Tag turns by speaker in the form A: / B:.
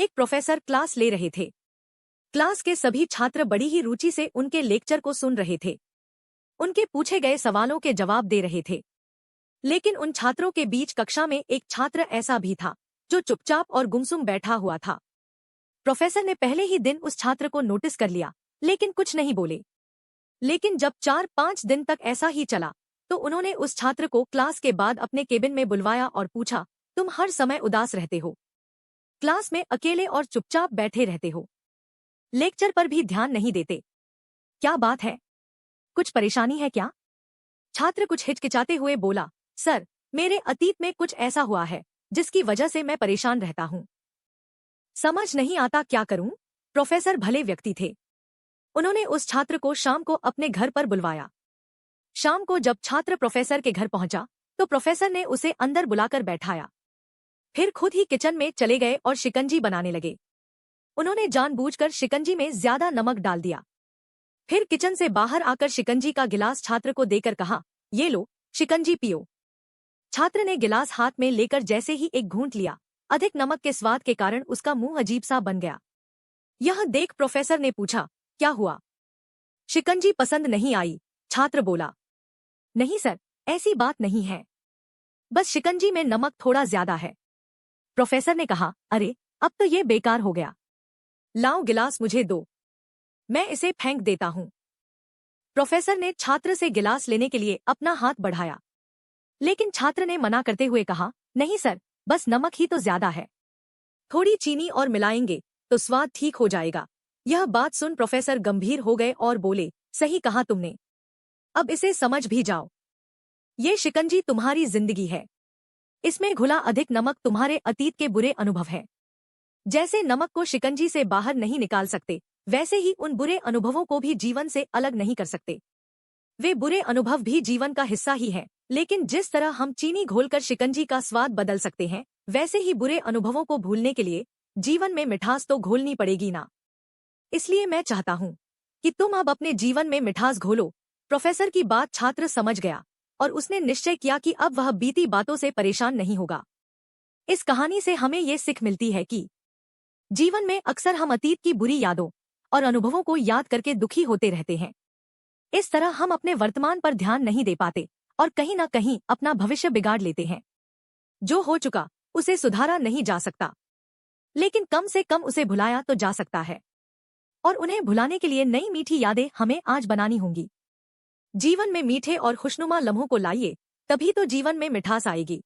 A: एक professor class ले रहे थे। क्लास के सभी छात्र बड़ी ही रुचि से उनके लेक्चर को सुन रहे थे। उनके पूछे गए सवालों के जवाब दे रहे थे। लेकिन उन छात्रों के बीच कक्षा में एक छात्र ऐसा भी था जो चुपचाप और गुमसुम बैठा हुआ था। प्रोफेसर ने पहले ही दिन उस छात्र को नोटिस कर लिया, लेकिन कुछ नहीं बोले। लेकिन जब 4-5 दिन तक ऐसा ही चला, तो उन्होंने उस छात्र को क्लास के बाद अपने केबिन में बुलवाया और पूछा, तुम हर समय उदास रहते हो, क्लास में अकेले और चुपचाप बैठे रहते हो, लेक्चर पर भी ध्यान नहीं देते, क्या बात है? कुछ परेशानी है क्या? छात्र कुछ हिचकिचाते हुए बोला, सर, मेरे अतीत में कुछ ऐसा हुआ है जिसकी वजह से मैं परेशान रहता हूँ। समझ नहीं आता क्या करूं? प्रोफेसर भले व्यक्ति थे। उन्होंने उस छात्र को शाम को अपने घर पर बुलवाया। शाम को जब छात्र प्रोफेसर के घर पहुंचा, तो प्रोफेसर ने उसे अंदर बुलाकर बैठाया। फिर खुद ही किचन में चले गए और शिकंजी बनाने लगे। उन्होंने जानबूझकर शिकंजी में ज्यादा नमक डाल दिया। फिर किचन से बाहर आकर शिकंजी का गिलास छात्र को देकर कहा, ये लो, शिकंजी पियो। छात्र ने गिलास हाथ में लेकर जैसे ही एक घूंट लिया, अधिक नमक के स्वाद के कारण उसका मुंह अजीब सा बन गया। यह देख प्रोफेसर ने पूछा, क्या हुआ? शिकंजी पसंद नहीं आई, छात्र बोला। नहीं सर, ऐसी बात नहीं है, बस शिकंजी में नमक थोड़ा ज्यादा है। प्रोफेसर ने कहा, अरे, अब तो ये बेकार हो गया। लाओ गिलास मुझे दो, मैं इसे फेंक देता हूं। प्रोफेसर ने छात्र से गिलास लेने के लिए अपना हाथ बढ़ाया, लेकिन छात्र ने मना करते हुए कहा, नहीं सर, बस नमक ही तो ज्यादा है, थोड़ी चीनी और मिलाएंगे तो स्वाद ठीक हो जाएगा। यह बात सुन प्रोफेसर गंभीर हो गए और बोले, सही कहा तुमने, अब इसे समझ भी जाओ। ये शिकंजी तुम्हारी जिंदगी है, इसमें घुला अधिक नमक तुम्हारे अतीत के बुरे अनुभव है। जैसे नमक को शिकंजी से बाहर नहीं निकाल सकते, वैसे ही उन बुरे अनुभवों को भी जीवन से अलग नहीं कर सकते। वे बुरे अनुभव भी जीवन का हिस्सा ही है, लेकिन जिस तरह हम चीनी घोलकर शिकंजी का स्वाद बदल सकते हैं, वैसे ही बुरे अनुभवों को भूलने के लिए जीवन में मिठास तो घोलनी पड़ेगी ना। इसलिए मैं चाहता हूं कि तुम अब अपने जीवन में मिठास घोलो। प्रोफेसर की बात छात्र समझ गया और उसने निश्चय किया कि अब वह बीती बातों से परेशान नहीं होगा। इस कहानी से हमें ये सीख मिलती है कि जीवन में अक्सर हम अतीत की बुरी यादों और अनुभवों को याद करके दुखी होते रहते हैं। इस तरह हम अपने वर्तमान पर ध्यान नहीं दे पाते और कहीं न कहीं अपना भविष्य बिगाड़ लेते हैं। जो हो चुका उसे सुधारा नहीं जा सकता, लेकिन कम से कम उसे भुलाया तो जा सकता है। और उन्हें भुलाने के लिए नई मीठी यादें हमें आज बनानी होंगी। जीवन में मीठे और खुशनुमा लम्हों को लाइए, तभी तो जीवन में मिठास आएगी।